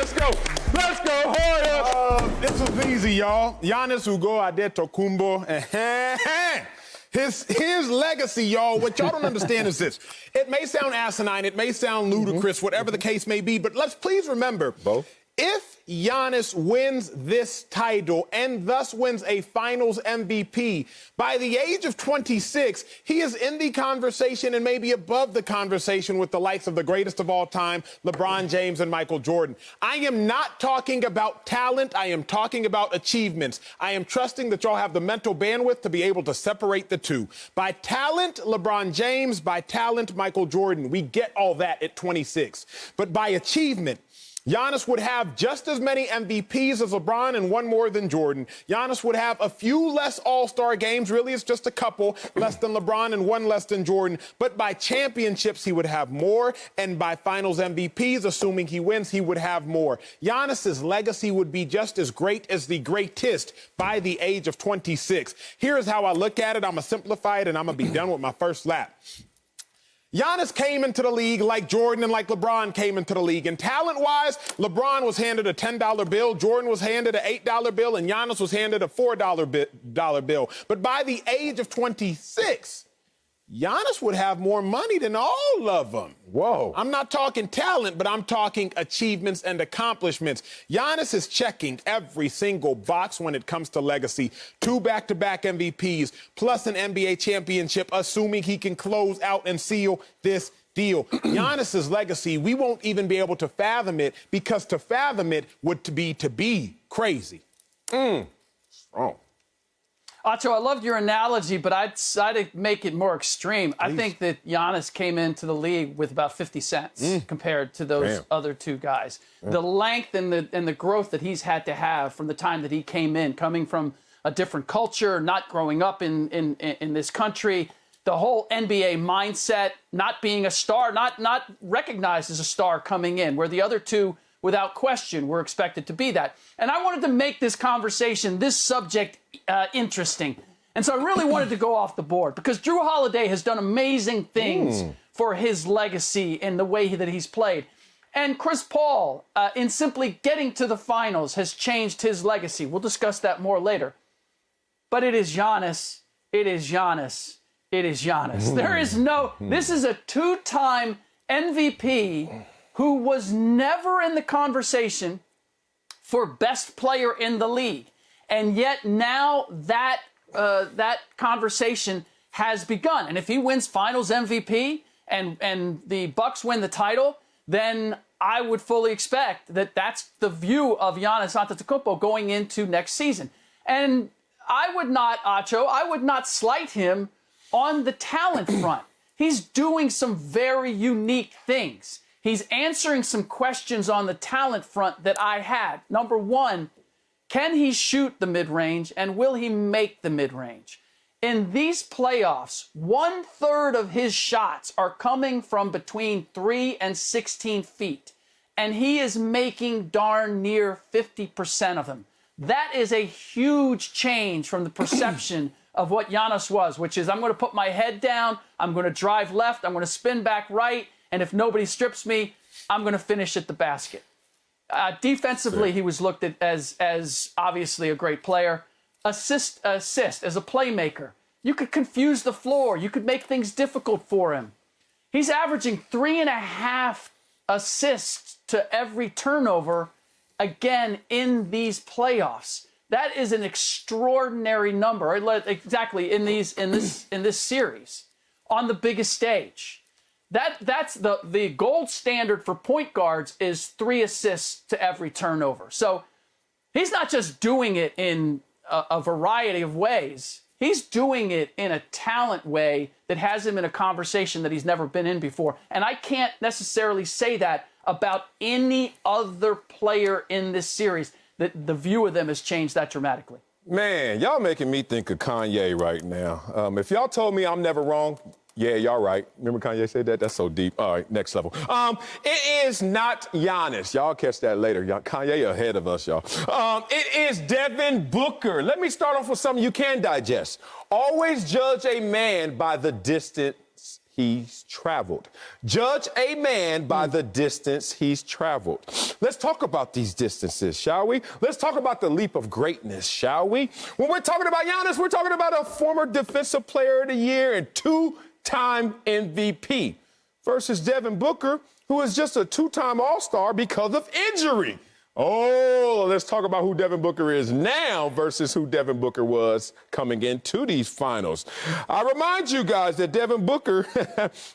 Let's go. Let's go, Hoya. This was easy, y'all. Giannis Antetokounmpo. His legacy, y'all, what y'all don't understand is this. It may sound asinine, it may sound ludicrous, whatever the case may be, but let's please remember, if Giannis wins this title and thus wins a finals MVP, by the age of 26, he is in the conversation and maybe above the conversation with the likes of the greatest of all time, LeBron James and Michael Jordan. I am not talking about talent. I am talking about achievements. I am trusting that y'all have the mental bandwidth to be able to separate the two. By talent, LeBron James. By talent, Michael Jordan. We get all that at 26. But by achievement, Giannis would have just as many MVPs as LeBron and one more than Jordan. Giannis would have a few less All-Star games. Really, it's just a couple less than LeBron and one less than Jordan. But by championships, he would have more. And by finals MVPs, assuming he wins, he would have more. Giannis's legacy would be just as great as the greatest by the age of 26. Here's how I look at it. I'm going to simplify it, and I'm going to be done with my first lap. Giannis came into the league like Jordan and like LeBron came into the league. And talent-wise, LeBron was handed a $10 bill, Jordan was handed an $8 bill, and Giannis was handed a $4 bill. But by the age of 26, Giannis would have more money than all of them. Whoa. I'm not talking talent, but I'm talking achievements and accomplishments. Giannis is checking every single box when it comes to legacy. 2 back-to-back MVPs, plus an NBA championship, assuming he can close out and seal this deal. Giannis's legacy, we won't even be able to fathom it, because to fathom it would to be crazy. Strong. Acho, I loved your analogy, but I'd make it more extreme. Please. I think that Giannis came into the league with about 50 cents compared to those other two guys. The length and the growth that he's had to have from the time that he came in, coming from a different culture, not growing up in this country, the whole NBA mindset, not being a star, not recognized as a star coming in, where the other two, without question, were expected to be that. And I wanted to make this conversation, this subject, interesting. And so I really wanted to go off the board, because Jrue Holiday has done amazing things for his legacy in the way that he's played. And Chris Paul, in simply getting to the finals, has changed his legacy. We'll discuss that more later. But it is Giannis. It is Giannis. It is Giannis. There is no... This is a 2-time MVP who was never in the conversation for best player in the league. And yet now that conversation has begun. And if he wins finals MVP and the Bucks win the title, then I would fully expect that that's the view of Giannis Antetokounmpo going into next season. And I would not slight him on the talent front. He's doing some very unique things. He's answering some questions on the talent front that I had. Number one, can he shoot the mid-range, and will he make the mid-range? In these playoffs, 1/3 of his shots are coming from between 3 and 16 feet, and he is making darn near 50% of them. That is a huge change from the perception of what Giannis was, which is, I'm going to put my head down, I'm going to drive left, I'm going to spin back right, and if nobody strips me, I'm going to finish at the basket. Defensively, he was looked at as obviously a great player. Assist as a playmaker. You could confuse the floor. You could make things difficult for him. He's averaging 3.5 assists to every turnover, again, in these playoffs. That is an extraordinary number, exactly, in this series, on the biggest stage. That's the gold standard for point guards is 3 assists to every turnover. So he's not just doing it in a variety of ways. He's doing it in a talent way that has him in a conversation that he's never been in before. And I can't necessarily say that about any other player in this series, that the view of them has changed that dramatically. Man, y'all making me think of Kanye right now. If y'all told me I'm never wrong, yeah, y'all right. Remember Kanye said that? That's so deep. All right, next level. It is not Giannis. Y'all catch that later. Kanye ahead of us, y'all. It is Devin Booker. Let me start off with something you can digest. Always judge a man by the distance he's traveled. Judge a man by the distance he's traveled. Let's talk about these distances, shall we? Let's talk about the leap of greatness, shall we? When we're talking about Giannis, we're talking about a former Defensive Player of the Year and two-time MVP versus Devin Booker, who is just a two-time All-Star because of injury. Oh, let's talk about who Devin Booker is now versus who Devin Booker was coming into these finals. I remind you guys that Devin Booker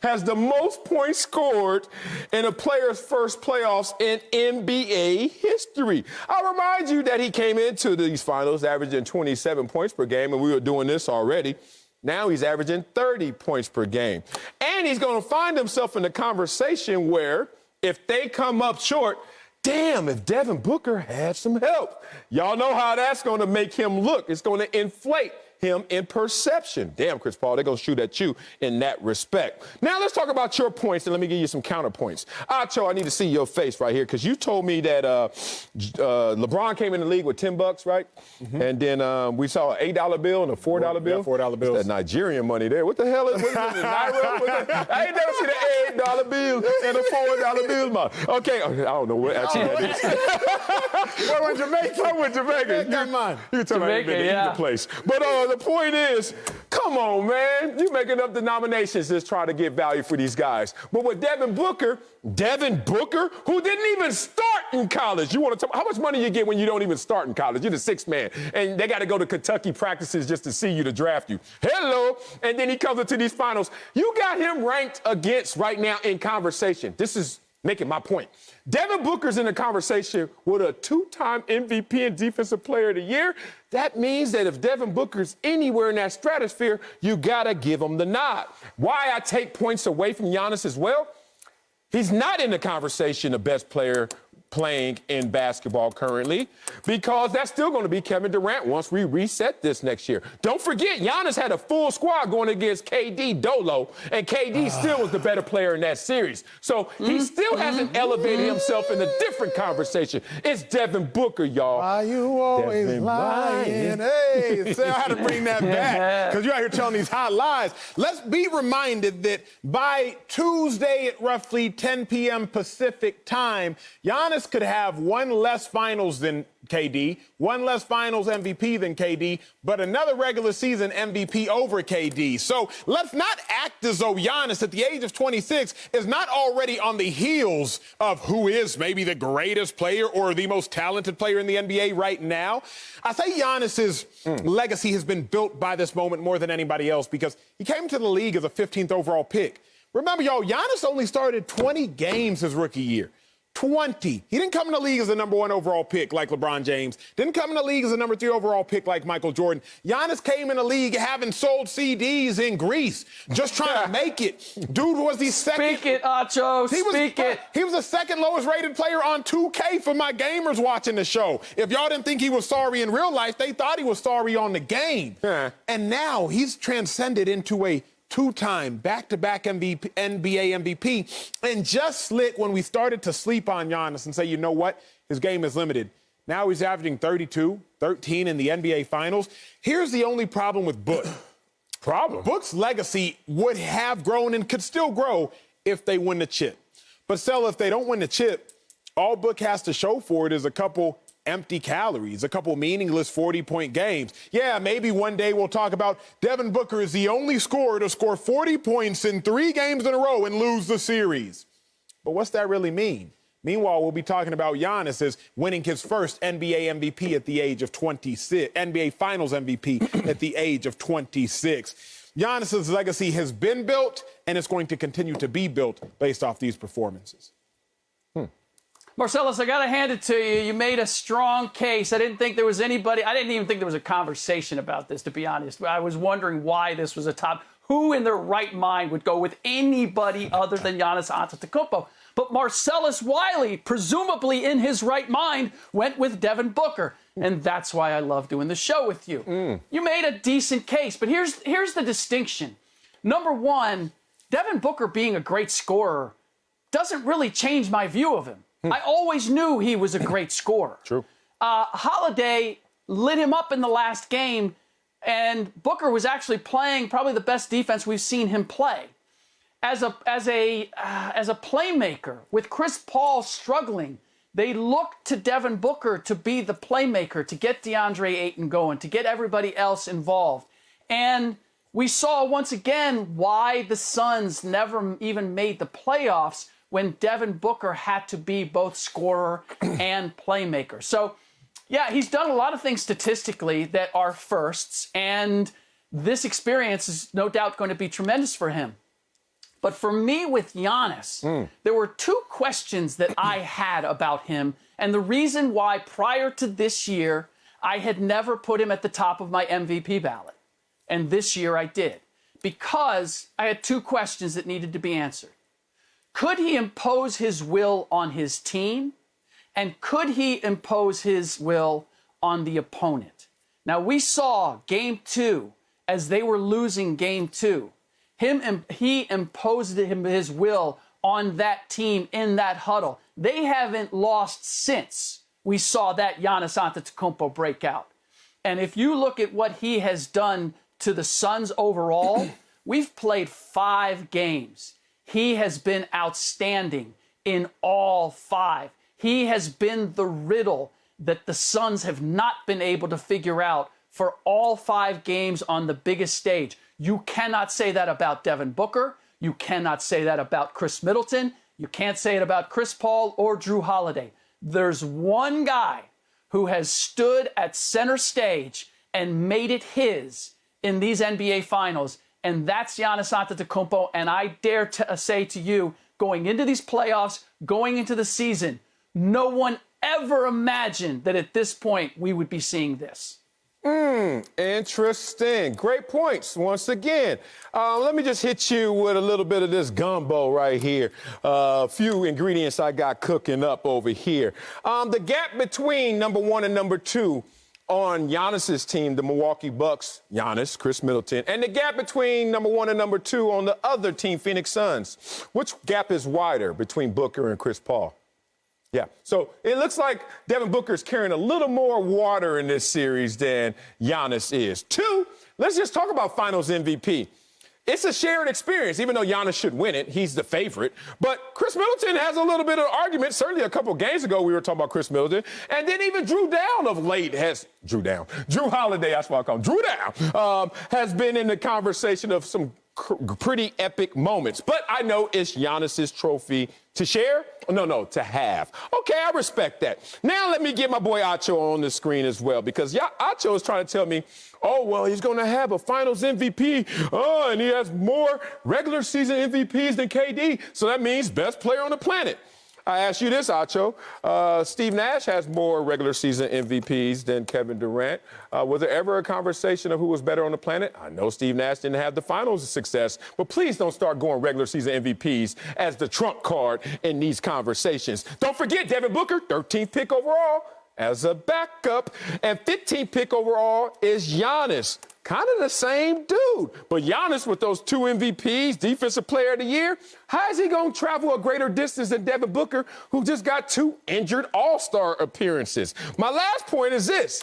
has the most points scored in a player's first playoffs in NBA history. I remind you that he came into these finals averaging 27 points per game, and we were doing this already. Now he's averaging 30 points per game. And he's going to find himself in a conversation where if they come up short, damn, if Devin Booker had some help. Y'all know how that's going to make him look. It's going to inflate him in perception. Damn, Chris Paul, they're going to shoot at you in that respect. Now let's talk about your points, and let me give you some counterpoints. Acho, I need to see your face right here, because you told me that LeBron came in the league with $10, right? Mm-hmm. And then we saw an $8 bill and a $4 bill. Yeah, $4 bills. That Nigerian money there. What the hell is it? Naira? I ain't never seen an $8 bill and a $4 bill, man. Okay, I don't know what actually that is. We're in Jamaica. I'm with Jamaica. Come on. You can tell me I ain't been to either place. But the point is, come on, man. You making up denominations just trying to get value for these guys. But with Devin Booker, who didn't even start in college. You want to talk how much money you get when you don't even start in college? You're the sixth man, and they got to go to Kentucky practices just to see you to draft you. Hello. And then he comes into these finals. You got him ranked against right now in conversation. This is making my point. Devin Booker's in the conversation with a two-time MVP and Defensive Player of the Year. That means that if Devin Booker's anywhere in that stratosphere, you got to give him the nod. Why I take points away from Giannis as well? He's not in the conversation of best player playing in basketball currently, because that's still going to be Kevin Durant once we reset this next year. Don't forget, Giannis had a full squad going against KD Dolo, and KD still was the better player in that series. So he still hasn't elevated himself in a different conversation. It's Devin Booker, y'all. Why you always lying? Hey, say I had to bring that back, because you're out here telling these hot lies. Let's be reminded that by Tuesday at roughly 10 p.m. Pacific time, Giannis could have one less finals than KD, one less finals MVP than KD, but another regular season MVP over KD. So let's not act as though Giannis at the age of 26 is not already on the heels of who is maybe the greatest player or the most talented player in the NBA right now. I say Giannis's legacy has been built by this moment more than anybody else, because he came to the league as a 15th overall pick. Remember, y'all, Giannis only started 20 games his rookie year. 20. He didn't come in the league as a number 1 overall pick like LeBron James. Didn't come in the league as a number 3 overall pick like Michael Jordan. Giannis came in the league having sold CDs in Greece, just trying to make it. Dude was the second. Speak it, Acho. Speak it. He was the second lowest rated player on 2K for my gamers watching the show. If y'all didn't think he was sorry in real life, they thought he was sorry on the game. And now he's transcended into a two-time back-to-back NBA MVP, and just slick when we started to sleep on Giannis and say, you know what, his game is limited. Now he's averaging 32, 13 in the NBA Finals. Here's the only problem with Book. Book's legacy would have grown and could still grow if they win the chip. But still, if they don't win the chip, all Book has to show for it is a couple empty calories, a couple meaningless 40-point games. Yeah, maybe one day we'll talk about Devin Booker is the only scorer to score 40 points in 3 games in a row and lose the series. But what's that really mean? Meanwhile, we'll be talking about Giannis as winning his first NBA MVP at the age of 26, NBA Finals MVP at the age of 26. Giannis's legacy has been built, and it's going to continue to be built based off these performances. Marcellus, I got to hand it to you. You made a strong case. I didn't think there was anybody. I didn't even think there was a conversation about this, to be honest. I was wondering why this was a top. Who in their right mind would go with anybody other than Giannis Antetokounmpo? But Marcellus Wiley, presumably in his right mind, went with Devin Booker. And that's why I love doing the show with you. You made a decent case, but here's the distinction. Number one, Devin Booker being a great scorer doesn't really change my view of him. I always knew he was a great scorer. True. Holiday lit him up in the last game, and Booker was actually playing probably the best defense we've seen him play. as a playmaker, with Chris Paul struggling, they looked to Devin Booker to be the playmaker, to get DeAndre Ayton going, to get everybody else involved. And we saw once again why the Suns never even made the playoffs when Devin Booker had to be both scorer and playmaker. So, yeah, he's done a lot of things statistically that are firsts, and this experience is no doubt going to be tremendous for him. But for me with Giannis, there were two questions that I had about him. And the reason why prior to this year, I had never put him at the top of my MVP ballot. And this year I did. Because I had two questions that needed to be answered. Could he impose his will on his team? And could he impose his will on the opponent? Now, we saw Game 2, as they were losing Game 2. He imposed his will on that team in that huddle. They haven't lost since we saw that Giannis Antetokounmpo break out. And if you look at what he has done to the Suns overall, we've played 5 games. He has been outstanding in all 5. He has been the riddle that the Suns have not been able to figure out for all 5 games on the biggest stage. You cannot say that about Devin Booker. You cannot say that about Chris Middleton. You can't say it about Chris Paul or Drew Holiday. There's one guy who has stood at center stage and made it his in these NBA Finals, and that's Giannis Antetokounmpo. And I dare to say to you, going into these playoffs, going into the season, no one ever imagined that at this point we would be seeing this. Interesting. Great points once again. Let me just hit you with a little bit of this gumbo right here. A few ingredients I got cooking up over here. The gap between number 1 and number 2 on Giannis's team, the Milwaukee Bucks, Giannis, Chris Middleton, and the gap between number 1 and number 2 on the other team, Phoenix Suns. Which gap is wider between Booker and Chris Paul? Yeah, so it looks like Devin Booker is carrying a little more water in this series than Giannis is. 2, let's just talk about Finals MVP. It's a shared experience, even though Giannis should win it. He's the favorite. But Chris Middleton has a little bit of argument. Certainly a couple games ago we were talking about Chris Middleton. And then even Drew Holiday, that's what I call him, Drew Down, has been in the conversation of some pretty epic moments. But I know it's Giannis's trophy to share. No, to have. Okay, I respect that. Now let me get my boy Acho on the screen as well, because Acho is trying to tell me, oh, well, he's going to have a Finals MVP. Oh, and he has more regular season MVPs than KD. So that means best player on the planet. I ask you this, Acho. Steve Nash has more regular season MVPs than Kevin Durant. Was there ever a conversation of who was better on the planet? I know Steve Nash didn't have the finals success, but please don't start going regular season MVPs as the trump card in these conversations. Don't forget Devin Booker, 13th pick overall as a backup, and 15th pick overall is Giannis. Kind of the same dude. But Giannis with those 2 MVPs, Defensive Player of the Year, how is he going to travel a greater distance than Devin Booker, who just got 2 injured All-Star appearances? My last point is this.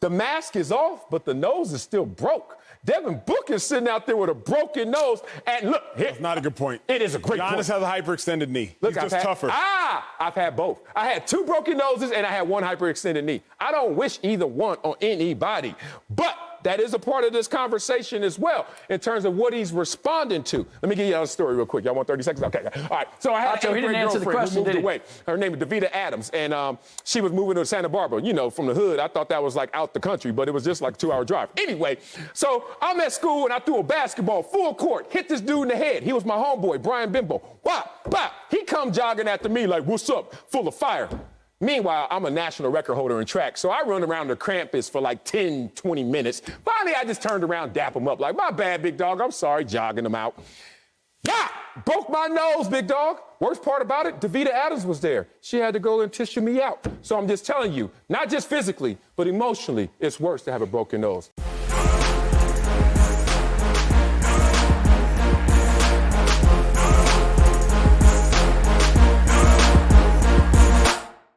The mask is off, but the nose is still broke. Devin Booker is sitting out there with a broken nose. And look, here. That's not a good point. It is a great point. Giannis has a hyperextended knee. Look, He's just tougher. I've had both. I had 2 broken noses and I had 1 hyperextended knee. I don't wish either one on anybody. But that is a part of this conversation as well in terms of what he's responding to. Let me give you a story real quick. Y'all want 30 seconds? Okay. All right. So I had Acho, a girlfriend who moved away. Her name is Davita Adams, and she was moving to Santa Barbara. You know, from the hood. I thought that was like out the country, but it was just like a 2-hour drive. Anyway, so I'm at school and I threw a basketball full court, hit this dude in the head. He was my homeboy, Brian Bimbo. Wow, wow. He come jogging after me like, what's up? Full of fire. Meanwhile, I'm a national record holder in track, so I run around the campus for like 10, 20 minutes. Finally, I just turned around, dap him up, like, my bad, big dog, I'm sorry, jogging him out. Yeah, broke my nose, big dog. Worst part about it, Davita Adams was there. She had to go and tissue me out. So I'm just telling you, not just physically, but emotionally, it's worse to have a broken nose.